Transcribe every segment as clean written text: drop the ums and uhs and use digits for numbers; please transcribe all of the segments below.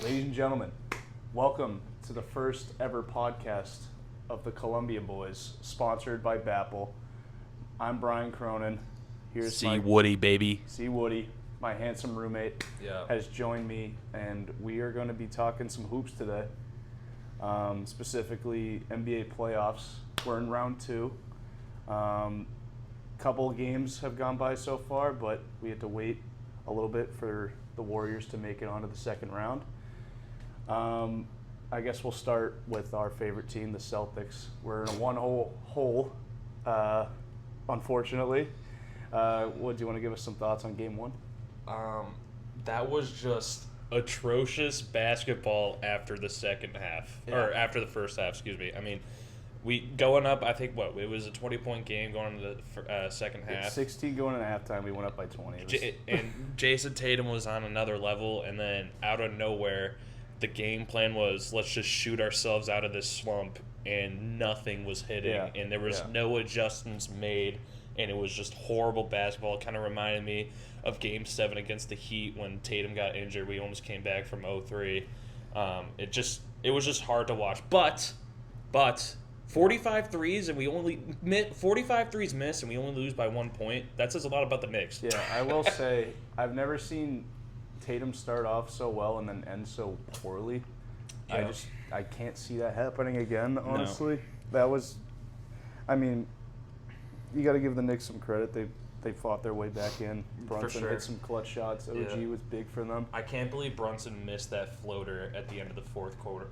Ladies and gentlemen, welcome to the first ever podcast of the Columbia Boys, sponsored by Bapple. I'm Brian Cronin. Here's Woody, baby. C. Woody, my handsome roommate, has joined me, and we are going to be talking some hoops today, specifically NBA playoffs. We're in round 2. Couple of games have gone by so far, but we had to wait a little bit for the Warriors to make it onto the second round. I guess we'll start with our favorite team, the Celtics. We're in a one-hole, unfortunately. Wood, do you want to give us some thoughts on Game 1? That was just atrocious basketball after the second half, or after the first half. Excuse me. I mean, we going up. I think it was a 20-point game going into the second half. 16 going into halftime. We went up by 20. And Jason Tatum was on another level, and then out of nowhere, the game plan was let's just shoot ourselves out of this slump, and nothing was hitting, and there was no adjustments made, and it was just horrible basketball. It kind of reminded me of Game 7 against the Heat when Tatum got injured. We almost came back from 0-3. It was just hard to watch. But 45 threes and we only 45 threes missed and we only lose by 1 point. That says a lot about the Knicks. Yeah, I will say I've never seen Tatum start off so well and then end so poorly. Yeah. I can't see that happening again, honestly. No. That was, I mean, you got to give the Knicks some credit. They fought their way back in. Brunson hit some clutch shots. OG was big for them. I can't believe Brunson missed that floater at the end of the fourth quarter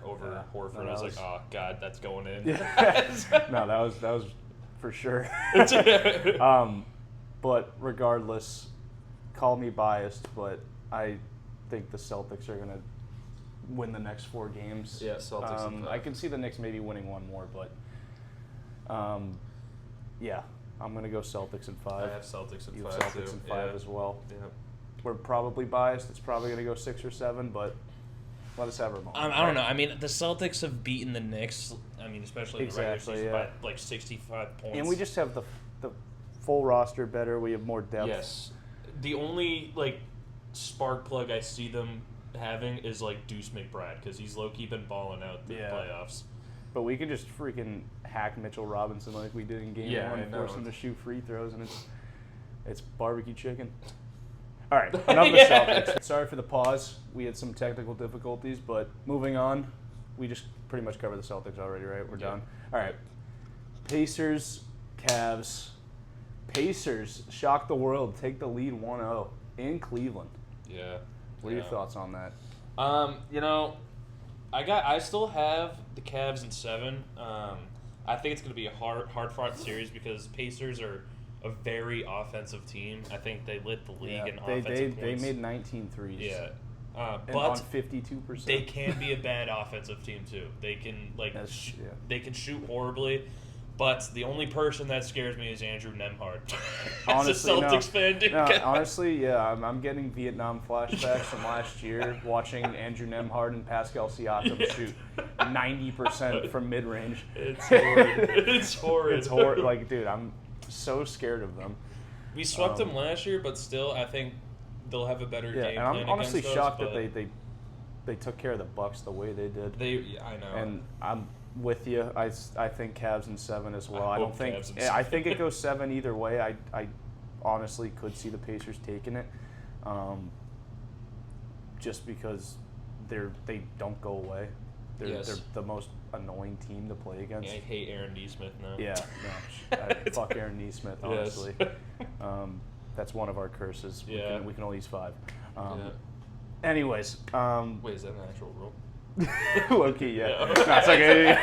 over Horford. No, I was like, oh God, that's going in. Yeah. No, that was for sure. But regardless, call me biased, but I think the Celtics are going to win the next 4 games. Yeah, Celtics. I can see the Knicks maybe winning one more, but yeah, I'm going to go Celtics in 5. I have Celtics in 5 You have Celtics in 5 as well. Yeah. We're probably biased. It's probably going to go 6 or 7, but let us have our moment. I don't know. I mean, the Celtics have beaten the Knicks, especially in the regular season by like 65 points. And we just have the full roster better. We have more depth. Yes. The only, spark plug I see them having is, Deuce McBride, because he's low-key been balling out in the playoffs. But we could just freaking hack Mitchell Robinson like we did in Game 1 and force him to shoot free throws, and it's barbecue chicken. All right, enough of the Celtics. Sorry for the pause. We had some technical difficulties, but moving on, we just pretty much covered the Celtics already, right? We're done. All right. Pacers, Cavs. Pacers shock the world, take the lead 1-0 in Cleveland. Yeah. What are your thoughts on that? I still have the Cavs in 7. I think it's going to be a hard-fought series because Pacers are a very offensive team. I think they lit the league in offensive points. They made 19 threes. Yeah. But on 52%. They can be a bad offensive team too. They can they can shoot horribly. But the only person that scares me is Andrew Nembhard. Honestly, as a Celtics fan, dude. No, honestly, yeah, I'm getting Vietnam flashbacks from last year, watching Andrew Nembhard and Pascal Siakam shoot 90% from mid-range. It's horrid. It's horrid. It's horrid. Dude, I'm so scared of them. We swept them last year, but still, I think they'll have a better game plan. And I'm honestly shocked that they took care of the Bucks the way they did. I know. And I'm with you. I think Cavs in 7 as well. I think it goes 7 either way. I honestly could see the Pacers taking it, just because they don't go away. They're the most annoying team to play against. I hate Aaron Nesmith now. Yeah, no, fuck Aaron Nesmith. Honestly, that's one of our curses. Yeah. We can only use 5. Anyways, wait, is that an actual rule? Low-key, yeah. No, it's okay.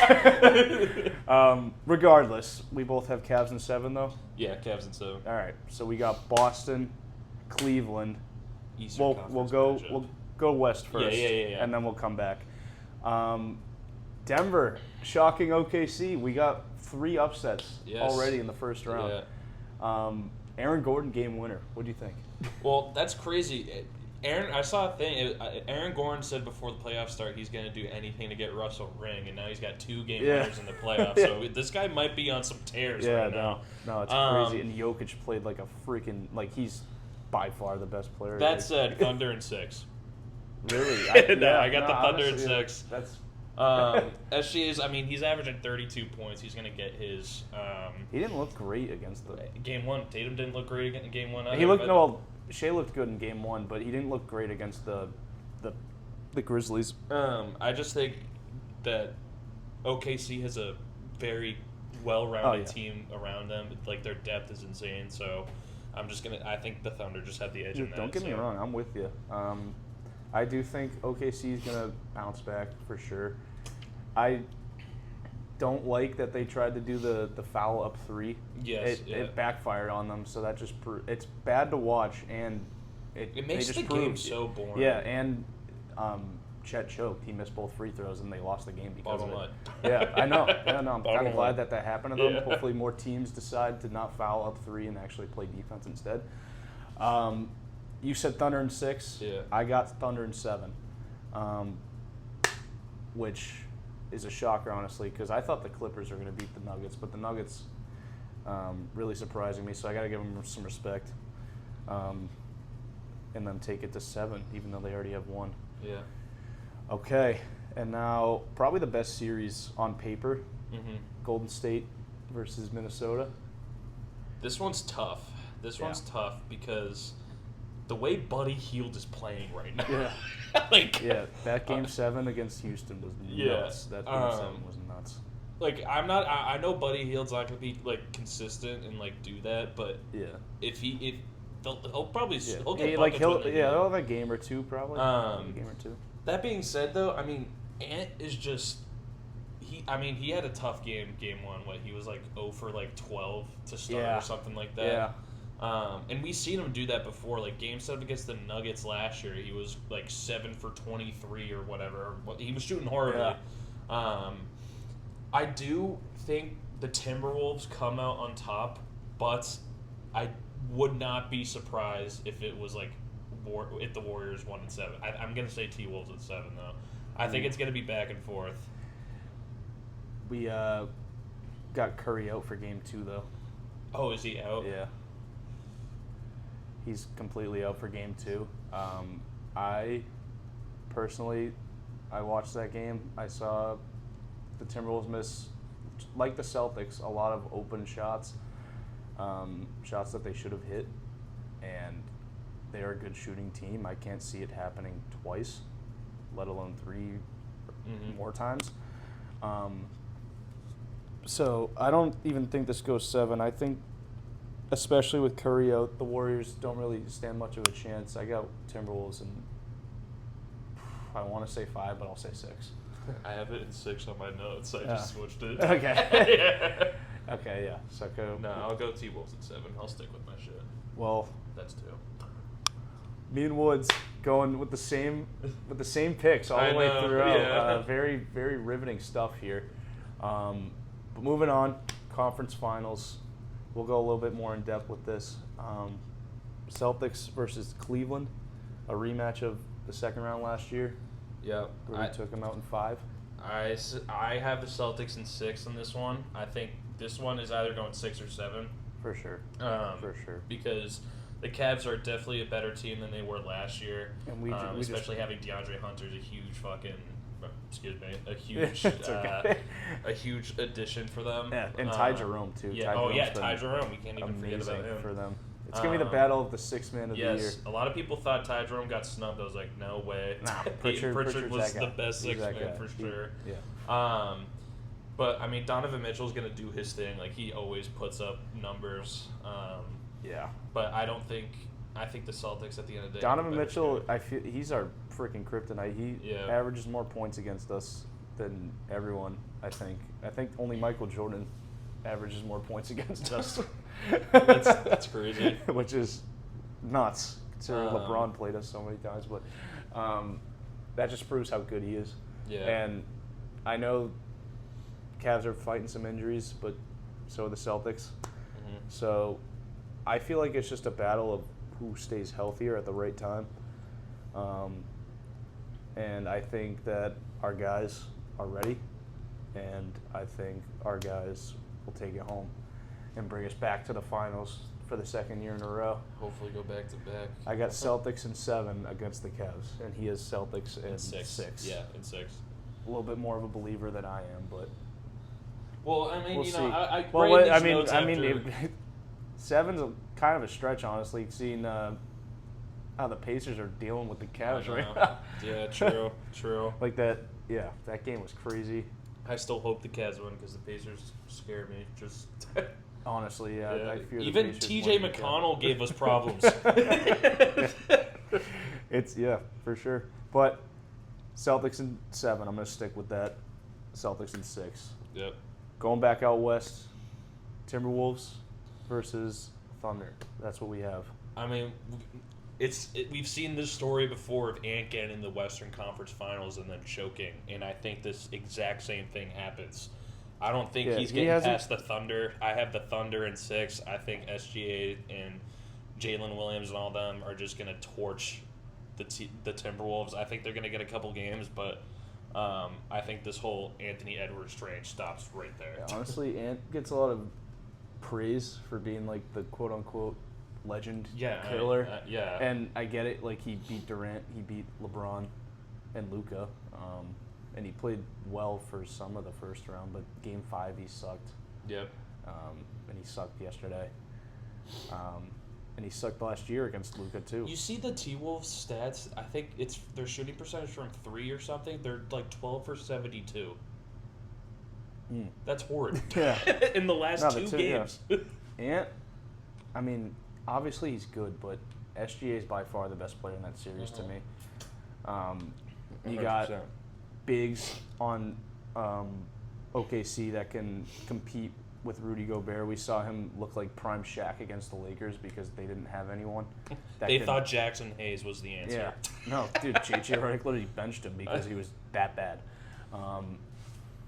Regardless, we both have Cavs in 7, though? Yeah, Cavs in 7. All right, so we got Boston, Cleveland. We'll go west first, and then we'll come back. Denver, shocking OKC. We got 3 upsets already in the first round. Yeah. Aaron Gordon, game winner. What do you think? Well, that's crazy. I saw a thing. Aaron Gordon said before the playoffs start he's going to do anything to get Russell a ring, and now he's got 2 game winners in the playoffs. So this guy might be on some tears right now. No, it's crazy. And Jokic played like a freaking he's by far the best player. That said, Thunder in 6. Really? I got the Thunder in 6. That's SGA's, I mean, he's averaging 32 points. He's going to get his... he didn't look great against the... Game 1. Tatum didn't look great in Game 1 either. He looked... No, Shea looked good in Game 1, but he didn't look great against the Grizzlies. I just think that OKC has a very well-rounded team around them. Like, their depth is insane, so I think the Thunder just have the edge in that. Don't get me wrong, I'm with you. I do think OKC is going to bounce back for sure. I don't like that they tried to do the foul up 3. Yes, it backfired on them, so that just it's bad to watch, and it makes the game so boring. Yeah, and Chet choked. He missed both free throws, and they lost the game because of it. Yeah, I know. I'm kind of glad that happened to them. Yeah. Hopefully more teams decide to not foul up 3 and actually play defense instead. You said Thunder in 6. Yeah. I got Thunder in 7, which is a shocker, honestly, because I thought the Clippers were going to beat the Nuggets, but the Nuggets really surprising me, so I got to give them some respect and then take it to 7, even though they already have 1. Yeah. Okay, and now probably the best series on paper, Golden State versus Minnesota. This one's tough. One's tough because the way Buddy Hield is playing right now. Yeah. That Game 7 against Houston was nuts. That Game 7 was nuts. Like, I know Buddy Hield's not going to be, like, consistent and, like, do that, but he'll probably he'll get buckets. They'll have a game or two probably. A game or two. That being said, though, I mean, Ant is just he had a tough game 1. He was like 0 for like 12 to start or something like that. Yeah. And we've seen him do that before. Like Game 7 against the Nuggets last year, he was like 7 for 23 or whatever. He was shooting horribly. Yeah. I do think the Timberwolves come out on top, but I would not be surprised if it was like if the Warriors 1 and 7. I'm gonna say T-Wolves at 7 though. I think it's gonna be back and forth. We got Curry out for Game 2 though. Oh, is he out? Yeah. He's completely out for Game 2. I watched that game. I saw the Timberwolves miss, like the Celtics, a lot of open shots, shots that they should have hit, and they're a good shooting team. I can't see it happening twice, let alone 3 more times. So I don't even think this goes 7. I think, especially with Curry out, the Warriors don't really stand much of a chance. I got Timberwolves, and I want to say 5, but I'll say 6. I have it in 6 on my notes. I just switched it. Okay. Okay, yeah. So go. No, I'll go T-Wolves at 7. I'll stick with my shit. Well, that's 2. Me and Woods going with the same picks all the way throughout. Yeah. Very, very riveting stuff here. But moving on, conference finals. We'll go a little bit more in depth with this. Celtics versus Cleveland, a rematch of the second round last year. Yeah, we took them out in 5. I have the Celtics in 6 on this one. I think this one is either going 6 or 7. For sure. For sure. Because the Cavs are definitely a better team than they were last year. And we especially having DeAndre Hunter is a huge a huge addition for them. Yeah, and Ty Jerome too. Yeah. Ty Jerome. We can't even forget about him. For them. It's going to be the battle of the 6th man of the year. Yes, a lot of people thought Ty Jerome got snubbed. I was like, no way. Nah, Pritchard was the best 6th man for sure. Yeah. But, I mean, Donovan Mitchell's going to do his thing. Like, he always puts up numbers. Yeah. But I think the Celtics at the end of the day. Donovan Mitchell, I feel he's our freaking kryptonite. He averages more points against us than everyone, I think. I think only Michael Jordan averages more points against us. That's crazy. Which is nuts, considering LeBron played us so many times. But that just proves how good he is. Yeah. And I know Cavs are fighting some injuries, but so are the Celtics. Mm-hmm. So I feel like it's just a battle of who stays healthier at the right time. And I think that our guys are ready, and I think our guys will take it home and bring us back to the finals for the second year in a row. Hopefully go back to back. I got Celtics in 7 against the Cavs, and he has Celtics in 6. Yeah, in 6. A little bit more of a believer than I am, but well, I mean, we'll you see. know, I well, read I these mean, notes I mean, after. 7's kind of a stretch, honestly. Seeing how the Pacers are dealing with the Cavs right now. Yeah, true. Like that, yeah, that game was crazy. I still hope the Cavs win because the Pacers scare me. Just honestly, yeah. I fear even the Pacers T.J. McConnell gave us problems. It's for sure. But Celtics in 7. I'm gonna stick with that. Celtics in 6. Yep. Going back out west, Timberwolves versus Thunder. That's what we have. I mean, we've seen this story before of Ant getting in the Western Conference Finals and then choking, and I think this exact same thing happens. I don't think he's getting past the Thunder. I have the Thunder in 6. I think SGA and Jalen Williams and all them are just going to torch the Timberwolves. I think they're going to get a couple games, but I think this whole Anthony Edwards train stops right there. Yeah, honestly, Ant gets a lot of praise for being like the quote-unquote legend killer. Yeah. And I get it. Like, he beat Durant, he beat LeBron and Luka. And he played well for some of the first round, but Game 5 he sucked. Yep. And he sucked yesterday. And he sucked last year against Luka too. You see the T-Wolves stats? I think it's their shooting percentage from 3 or something. They're like 12 for 72. That's horrid. Yeah. In the last 2 games. Yeah. Ant, I mean, obviously he's good, but SGA is by far the best player in that series to me. You got bigs on OKC that can compete with Rudy Gobert. We saw him look like prime Shaq against the Lakers because they didn't have anyone. They thought Jackson Hayes was the answer. Yeah. No, dude, J.J. Redick literally benched him because he was that bad.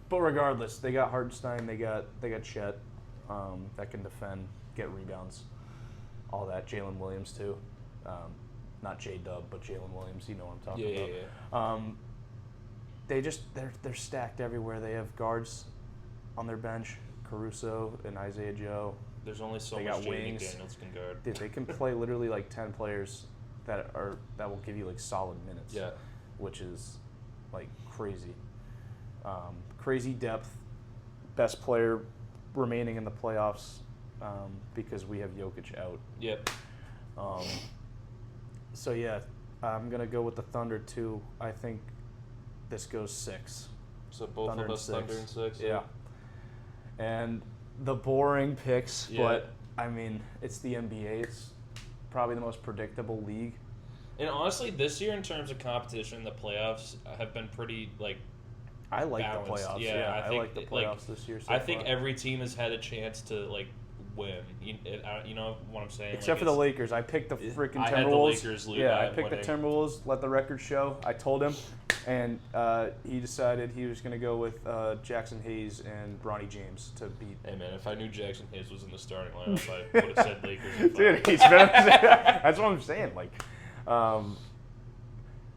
But regardless, they got Hartenstein, they got Chet that can defend, get rebounds, all that. Jalen Williams too. Not J-Dub, but Jalen Williams. You know what I'm talking about. Yeah. They're stacked everywhere. They have guards on their bench, Caruso and Isaiah Joe. There's only so much Jaden McDaniels can guard. Dude, they can play literally like 10 players that will give you like solid minutes. Yeah. Which is like crazy. Crazy depth. Best player remaining in the playoffs because we have Jokic out. Yep. So yeah, I'm gonna go with the Thunder too. I think this goes 6. So both of us Thunder in 6. Yeah. And the boring picks, but I mean, it's the NBA. It's probably the most predictable league. And honestly, this year in terms of competition, the playoffs have been pretty I like balanced. The playoffs. Yeah, I like the playoffs this year. I think every team has had a chance to win. You know what I'm saying? Except for the Lakers. I picked the freaking Timberwolves. I had the Lakers lose. Yeah, I picked the Timberwolves. Let the record show. I told him, and he decided he was going to go with Jackson Hayes and Bronny James to beat. Hey man, if I knew Jackson Hayes was in the starting lineup, I would have said Lakers. Dude, he's been. That's what I'm saying.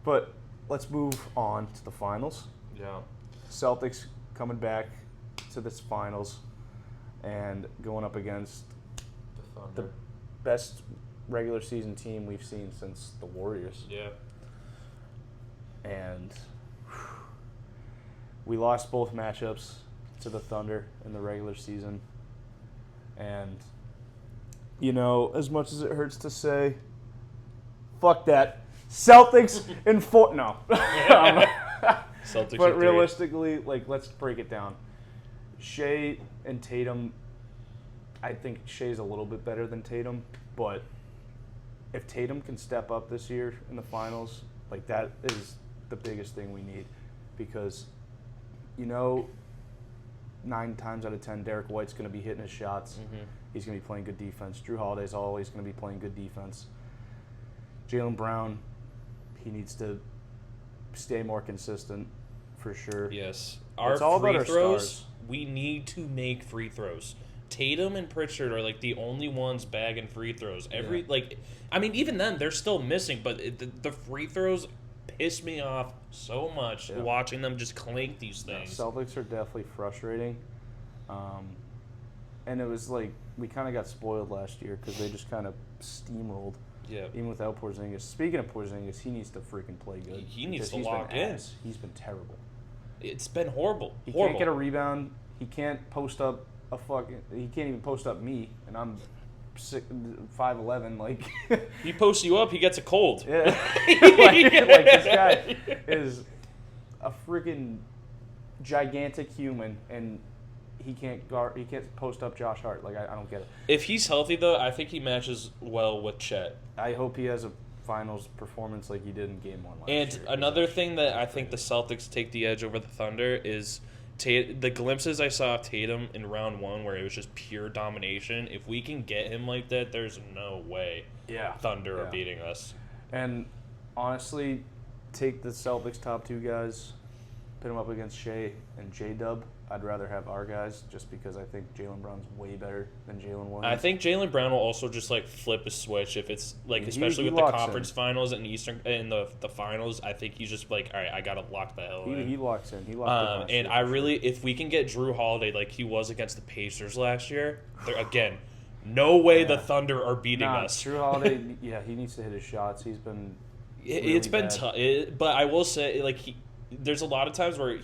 But let's move on to the finals. Yeah. Celtics coming back to this finals and going up against the best regular season team we've seen since the Warriors. Yeah. And we lost both matchups to the Thunder in the regular season. And, you know, as much as it hurts to say, fuck that. Celtics in 4. No. Celtics. But realistically, let's break it down. Shea and Tatum, I think Shea's a little bit better than Tatum, but if Tatum can step up this year in the finals, that is the biggest thing we need because, 9 times out of 10, Derek White's going to be hitting his shots. Mm-hmm. He's going to be playing good defense. Drew Holiday's always going to be playing good defense. Jaylen Brown, he needs to stay more consistent for sure. Yes. It's all free about throws, our stars. We need to make free throws. Tatum and Pritchard are the only ones bagging free throws. Even then they're still missing, but the free throws piss me off so much watching them just clink these things. Yeah, Celtics are definitely frustrating. And it was we kind of got spoiled last year because they just kind of steamrolled. Yeah. Even without Porzingis. Speaking of Porzingis, he needs to freaking play good. He needs to lock in. He's been terrible. It's been horrible. He can't get a rebound. He can't post up he can't even post up me, and I'm 5'11". Like he posts you up, he gets a cold. Yeah. like this guy is a freaking gigantic human, and he can't post up Josh Hart. Like I don't get it. If he's healthy though, I think he matches well with Chet. I hope he has a finals performance like he did in Game 1 last year. And another thing that I think the Celtics take the edge over the Thunder is the glimpses I saw of Tatum in round 1 where it was just pure domination. If we can get him like that, there's no way Thunder are beating us. And honestly, take the Celtics top 2 guys, put them up against Shea and J-Dub. I'd rather have our guys just because I think Jaylen Brown's way better than Jalen Williams. I think Jaylen Brown will also just like flip a switch if it's like, especially with the conference finals and the finals. I think he's just like, all right, I gotta lock the hell in. He locks in. He locked in. And I really, if we can get Drew Holiday like he was against the Pacers last year, again, no way the Thunder are beating us. Drew Holiday, he needs to hit his shots. He's been. It's been tough, but I will say, like there's a lot of times where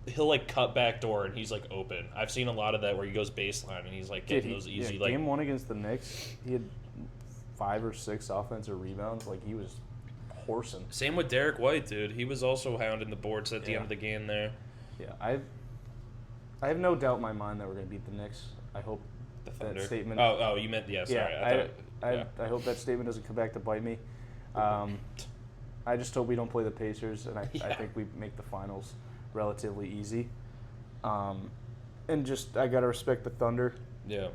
he'll like cut back door and he's like open. I've seen a lot of that where he goes baseline and he's like getting those easy like. Game 1 against the Knicks, he had 5 or 6 offensive rebounds. Like he was horsing. Same with Derek White, dude. He was also hounding the boards at the end of the game there. Yeah, I have no doubt in my mind that we're gonna beat the Knicks. I hope that statement. Oh, you meant sorry. I hope that statement doesn't come back to bite me. I just hope we don't play the Pacers, and I think we make the finals relatively easy. And just I gotta respect the Thunder. Yeah.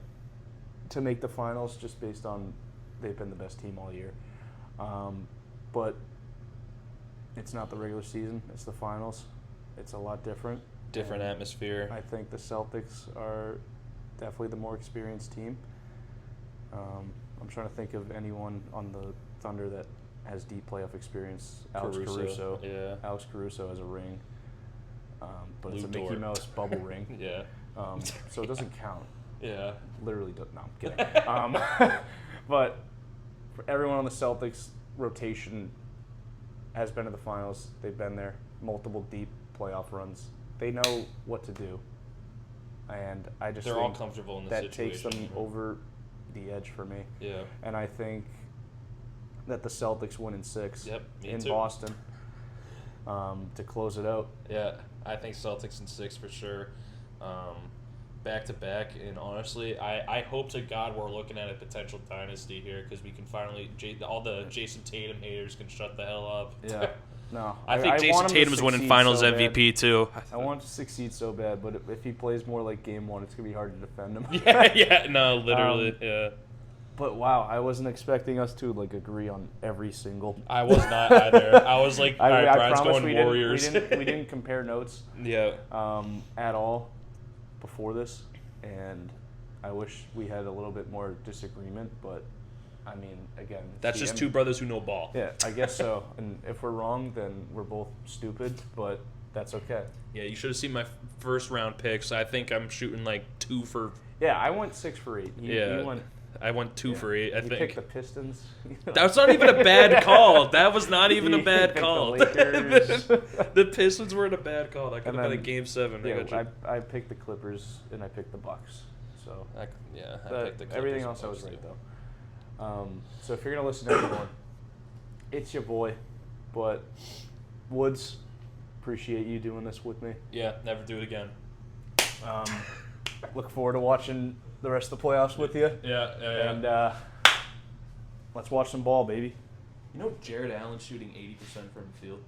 To make the finals, just based on they've been the best team all year. But it's not the regular season; it's the finals. It's a lot different. Different atmosphere. I think the Celtics are definitely the more experienced team. I'm trying to think of anyone on the Thunder that has deep playoff experience. Alex Caruso. Yeah. Alex Caruso has a ring. But it's a Mickey Mouse bubble ring. Yeah. So it doesn't count. Yeah. Literally doesn't. No, I'm kidding. But for everyone on the Celtics, rotation has been to the finals. They've been there. Multiple deep playoff runs. They know what to do. And I just They're think all comfortable in this situation. That takes them over the edge for me. Yeah. And I think that the Celtics win in 6 in Boston to close it out. Yeah, I think Celtics in 6 for sure. Back to back, and honestly, I hope to God we're looking at a potential dynasty here because we can finally all the Jason Tatum haters can shut the hell up. Yeah. No, I think Jason Tatum's winning Finals MVP too. I want him to succeed so bad, but if he plays more like Game 1, it's gonna be hard to defend him. Literally, yeah. But wow, I wasn't expecting us to agree on every single. I was not either. I was like, all right, Brian's going Warriors. We didn't compare notes. Yeah. At all before this, and I wish we had a little bit more disagreement, but. I mean, again... That's just two brothers who know ball. Yeah, I guess so. And if we're wrong, then we're both stupid, but that's okay. Yeah, you should have seen my first round picks. I think I'm shooting 2 for... Yeah, I went 6 for 8. I went 2 for 8, I think. You picked the Pistons. That's not even a bad call. That was not even a bad call. The Lakers. The Pistons weren't a bad call. That could have been a Game 7. Yeah, I picked the Clippers, and I picked the Bucks. So I picked the Clippers. Everything else I was right, though. So if you're going to listen to anymore, it's your boy. But Woods, appreciate you doing this with me. Yeah, never do it again. Look forward to watching the rest of the playoffs with you. Yeah. And let's watch some ball, baby. You know Jared Allen's shooting 80% from the field?